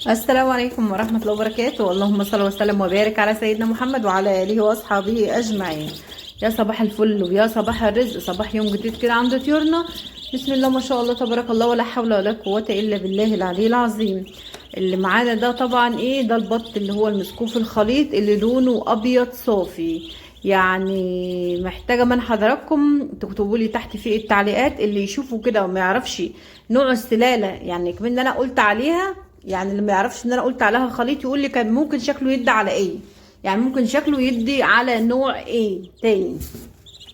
السلام عليكم ورحمة الله وبركاته. اللهم صل وسلم وبارك على سيدنا محمد وعلى آله وأصحابه أجمعين. يا صباح الفل ويا صباح الرزق، صباح يوم جديد كده عند طيورنا. بسم الله ما شاء الله تبارك الله، ولا حول ولا قوة إلا بالله العلي العظيم. اللي معانا ده طبعا ايه ده؟ البط اللي هو المسكوف الخليط اللي لونه أبيض صافي. يعني محتاجة من حضراتكم تكتبوا لي تحت في التعليقات اللي يشوفوا كده وما يعرفش نوع السلالة، يعني كمان انا قلت عليها، يعني اللي ما يعرفش ان انا قلت عليها خليط يقول لي كان ممكن شكله يدي على ايه، يعني ممكن شكله يدي على نوع ايه تاني.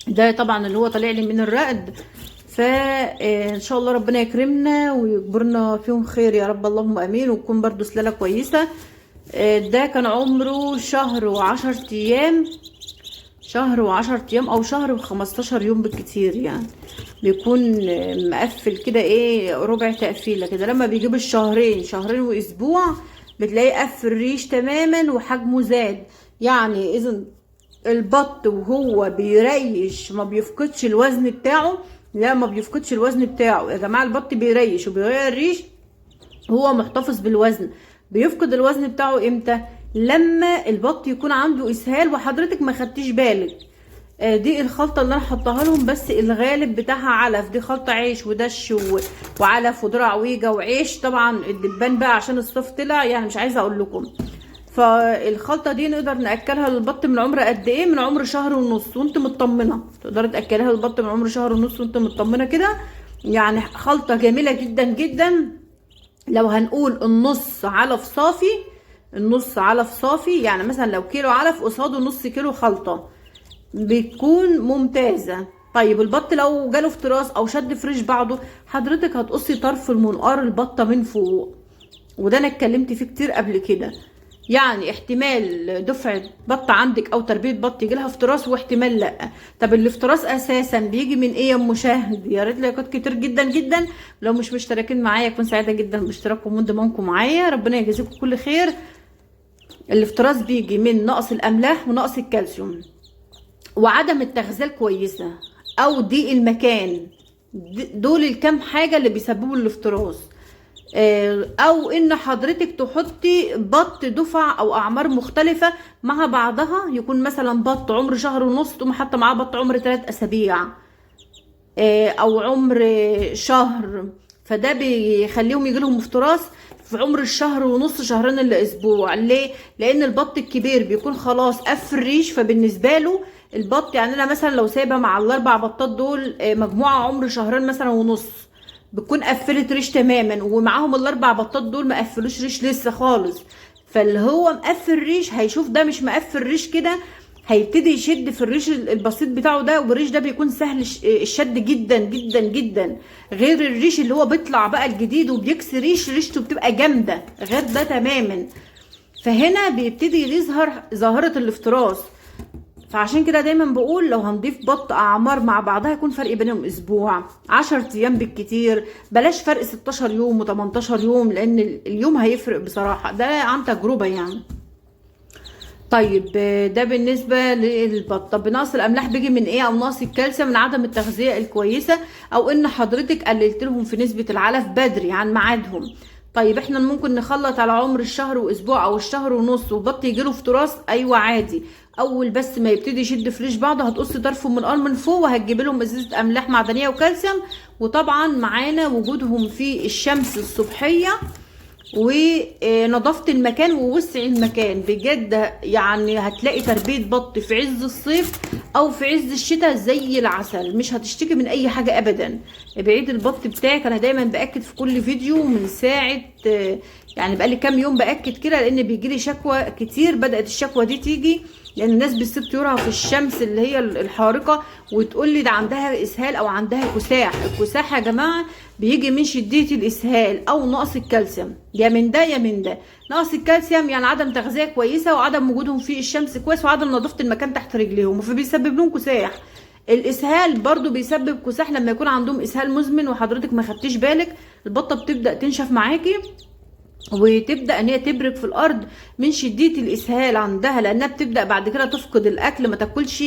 ده طبعا اللي هو طالع لي من الرقد، فان شاء الله ربنا يكرمنا ويجبرنا فيهم خير يا رب، اللهم امين، وتكون برضو سلالة كويسة. ده كان عمره شهر و10 ايام، شهر و10 ايام او شهر و15 يوم بالكتير يعني. بيكون مقفل كده ايه، ربع تقفيله كده. لما بيجيب الشهرين، شهرين واسبوع، بتلاقيه قفل الريش تماما وحجمه زاد. يعني اذا البط وهو بيريش ما بيفقدش الوزن بتاعه. لا، ما بيفقدش الوزن بتاعه يا جماعه. البط بيريش وبيغير الريش، هو محتفظ بالوزن. بيفقد الوزن بتاعه امتى؟ لما البط يكون عنده اسهال وحضرتك ما خدتيش بالك. دي الخلطه اللي انا حطاها لهم، بس الغالب بتاعها علف. دي خلطه عيش ودش وعلف وذره عويجه وعيش. طبعا الدبان بقى عشان الصيف طلع، يعني مش عايزه اقول لكم. فالخلطه دي نقدر ناكلها للبط من عمر قد ايه؟ من عمر شهر ونص وانت مطمنه. تقدري تاكلها للبط من عمر شهر ونص وانت مطمنه كده. يعني خلطه جميله جدا جدا. لو هنقول النص علف صافي، النص علف صافي، يعني مثلا لو كيلو علف قصاده نص كيلو خلطة، بتكون ممتازة. طيب البط لو جاله افتراس او شد فريش بعضه، حضرتك هتقصي طرف المنقار البطة من فوق، وده انا اتكلمت فيه كتير قبل كده. يعني احتمال دفعة بط عندك او تربية بط يجي لها افتراس، واحتمال لا. طب الافتراس اساسا بيجي من ايه يا مشاهد؟ يا ريت لايكات كتير جدا جدا. لو مش مشتركين معايا اكون سعيدة جدا باشتراككم وانضمامكم معايا، ربنا يجازيكم كل خير. الافتراس بيجي من نقص الاملاح ونقص الكالسيوم وعدم التغذية الكويسة او ضيق المكان. دول الكام حاجة اللي بيسببوا الافتراس. او ان حضرتك تحطي بط دفع او اعمار مختلفة مع بعضها. يكون مثلا بط عمر شهر ونص تقوم حاطه معاه بط عمر 3 اسابيع، او عمر شهر. فده بيخليهم يجيلهم افتراس في عمر الشهر ونص، شهرين الا اسبوع. ليه؟ لان البط الكبير بيكون خلاص قفل الريش، فبالنسبه له البط، يعني انا مثلا لو سايبه مع الاربع بطات دول مجموعه عمر شهرين مثلا ونص، بتكون قفلت ريش تماما، ومعاهم الاربع بطات دول ما قفلوش ريش لسه خالص. فاللي هو مقفل ريش هيشوف ده مش مقفل ريش كده، هيبتدي يشد في الريش البسيط بتاعه ده. والريش ده بيكون سهل الشد جدا جدا جدا، غير الريش اللي هو بيطلع بقى الجديد وبيكسر ريشته بتبقى جامده، غير ده تماما. فهنا بيبتدي يظهر ظاهره الافتراس. فعشان كده دايما بقول لو هنضيف بط اعمار مع بعضها يكون فرق بينهم اسبوع، 10 ايام بالكتير. بلاش فرق 16 يوم و18 يوم، لان اليوم هيفرق بصراحه، ده عن تجربه يعني. طيب ده بالنسبة للبط. طب نقص الأملاح بيجي من إيه؟ أو نقص الكالسيوم من عدم التغذية الكويسة، أو إن حضرتك قللت لهم في نسبة العلف بدري عن ميعادهم. طيب احنا ممكن نخلط على عمر الشهر واسبوع او الشهر ونص والبط يجيله افتراس؟ ايوه عادي. اول بس ما يبتدي يشد فريش بعضه هتقصي طرفه من القرن من فوق، وهتجيب لهم ازازه املاح معدنيه وكالسيوم. وطبعا معانا وجودهم في الشمس الصبحيه ونظافة المكان ووسع المكان بجد. يعني هتلاقي تربية بط في عز الصيف او في عز الشتاء زي العسل، مش هتشتكي من اي حاجة ابدا. بعيد البط بتاعك، انا دايما باكد في كل فيديو من ساعة، يعني بقالي كام يوم باكد كده، لان بيجيلي شكوى كتير. بدأت الشكوى دي تيجي لان الناس بتسيب طيورها في الشمس اللي هي الحارقة، وتقول لي ده عندها اسهال او عندها كساح. الكساح يا جماعة بيجي من شدية الاسهال او نقص الكالسيوم، يا من ده يا من ده. نقص الكالسيوم يعني عدم تغذية كويسة وعدم وجودهم في الشمس كويس وعدم نظافة المكان تحت رجليهم، فبيسبب لهم كساح. الاسهال برضو بيسبب كساح لما يكون عندهم اسهال مزمن وحضرتك ما خدتيش بالك. البطة بتبدأ تنشف معاكي وتبدا ان هي تبرك في الارض من شديه الاسهال عندها، لانها بتبدا بعد كده تفقد الاكل، ما تاكلش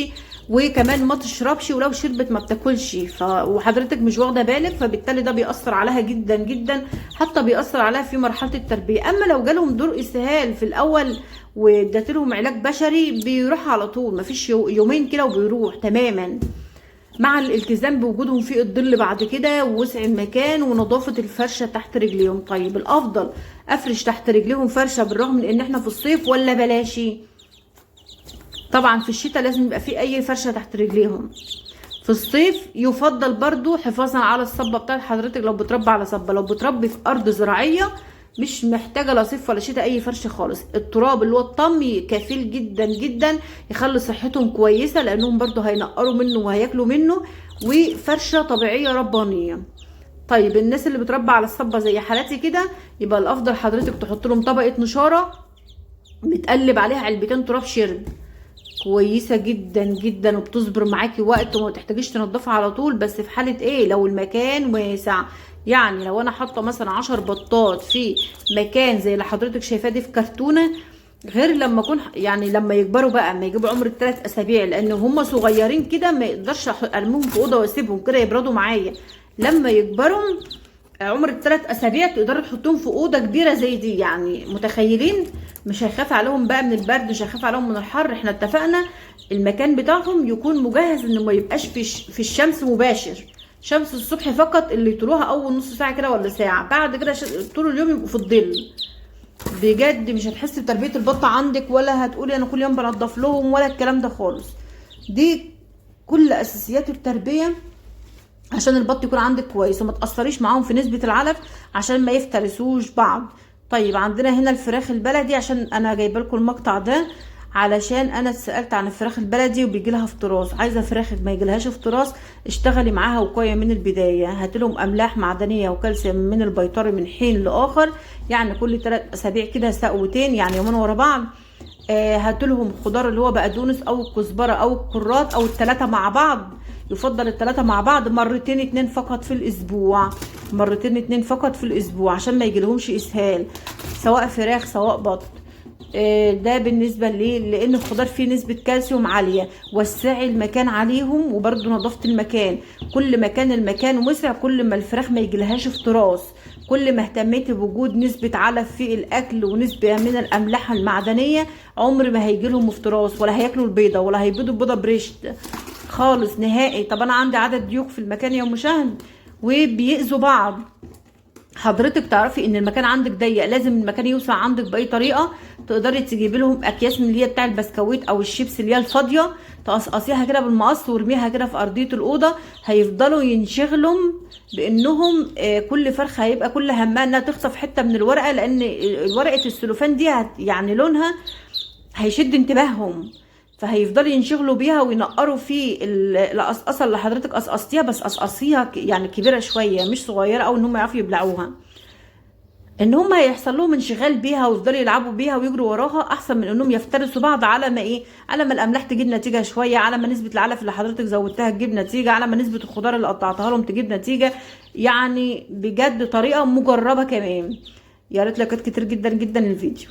وكمان ما تشربش، ولو شربت ما بتاكلش، وحضرتك مش واخده بالك، فبالتالي ده بيأثر عليها جدا جدا، حتى بيأثر عليها في مرحله التربيه. اما لو جالهم دور اسهال في الاول واديت لهم علاج بشري بيروح على طول، مفيش يومين كده وبيروح تماما، مع الالتزام بوجودهم في الظل بعد كده، ووسع المكان، ونظافه الفرشه تحت رجليهم. طيب الافضل افرش تحت رجليهم فرشه بالرغم من ان احنا في الصيف، ولا بلاشي؟ طبعا في الشتاء لازم يبقى في اي فرشه تحت رجليهم. في الصيف يفضل برضو حفاظا على الصبه بتاعت حضرتك، لو بتربي على صبه، لو بتربي في ارض زراعيه مش محتاجه لا صيف ولا شتاء اي فرش خالص. التراب اللي هو الطمي كفيل جدا جدا يخلي صحتهم كويسه، لانهم برضو هينقروا منه وهياكلوا منه، وفرشه طبيعيه ربانيه. طيب الناس اللي بتربى على الصبه زي حالاتي كده، يبقى الافضل حضرتك تحط لهم طبقه نشاره متقلب عليها علبتين تراب شرب، كويسه جدا جدا، وبتصبر معاكي وقت وما تحتاجيش تنضفها على طول. بس في حاله ايه؟ لو المكان واسع، يعني لو انا حاطه مثلا 10 بطات في مكان زي اللي حضرتك شايفاه دي في كرتونه، غير لما اكون يعني لما يكبروا بقى، ما يجيبوا عمر ال3 اسابيع، لان هم صغيرين كده ما يقدرش ارميهم في اوضه واسيبهم كده يبردوا معايا. لما يكبروا عمر ال3 اسابيع تقدروا تحطوهم في اوضه كبيره زي دي، يعني متخيلين؟ مش هيخاف عليهم بقى من البرد، مش هيخاف عليهم من الحر. احنا اتفقنا المكان بتاعهم يكون مجهز انه ما يبقاش في الشمس مباشر، شمس الصبح فقط اللي يطلوها اول نص ساعه كده ولا ساعه، بعد كده طول اليوم يبقوا في الظل. بجد مش هتحس بتربيه البطه عندك، ولا هتقولي انا كل يوم بنضف لهم، ولا الكلام ده خالص. دي كل اساسيات التربيه عشان البط يكون عندك كويس، وما تأثريش معاهم في نسبة العلف عشان ما يفترسوش بعض. طيب عندنا هنا الفراخ البلدي، عشان انا جايبه لكم المقطع ده علشان انا اتسالت عن الفراخ البلدي وبيجي لها افتراس. عايزه فراخ ما يجيلهاش افتراس، اشتغلي معاها وقايه من البدايه. هاتلهم املاح معدنيه وكالسيوم من البيطري من حين لاخر، يعني كل 3 اسابيع كده سقوتين، يعني يومين ورا بعض. هاتلهم خضار اللي هو بقدونس او الكزبره او الكرات، او ال3 مع بعض. يفضل ال3 مع بعض مرتين 2 فقط في الاسبوع، مرتين 2 فقط في الاسبوع، عشان ما يجيلهمش اسهال، سواء فراخ سواء بط. ده بالنسبه ليه؟ لان الخضار فيه نسبه كالسيوم عاليه. وسعي المكان عليهم، وبرده نظافه المكان. كل ما كان المكان وسع كل ما الفراخ ما يجيلهاش افتراس. كل ما اهتميتي بوجود نسبه علف في الاكل ونسبه من الاملاح المعدنيه، عمر ما هيجيلهم افتراس، ولا هياكلوا البيضه، ولا هيبيضوا البيضه بريشت خالص نهائي. طب انا عندي عدد ضيوف في المكان يا مشاهد وبيأذوا بعض، حضرتك تعرفي ان المكان عندك ضيق، لازم المكان يوسع عندك باي طريقه. تقدري تجيبي لهم اكياس من اللي هي بتاع البسكويت او الشيبس اللي هي الفاضيه، تقصقصيها كده بالمقص وارميها كده في ارضيه الاوضه. هيفضلوا ينشغلوا بانهم كل فرخه هيبقى كل همها انها تخطف حته من الورقه، لان ورقه السلوفان دي يعني لونها هيشد انتباههم، فهيفضلوا ينشغلوا بيها وينقروا في القصقصه اللي حضرتك قصقصتيها. بس قصقصيها يعني كبيره شويه، مش صغيره او ان هم يعرفوا يبلعوها. ان هم هيحصل لهم انشغال بيها ويفضلوا يلعبوا بيها ويجروا وراها، احسن من انهم يفترسوا بعض، على ما ايه، على ما الاملاح تجيب نتيجه شويه، على ما نسبه العلف اللي حضرتك زودتها تجيب نتيجه، على ما نسبه الخضار اللي قطعتها لهم تجيب نتيجه. يعني بجد طريقه مجربه كمان. يا ريت لايكات كتير جدا جدا الفيديو.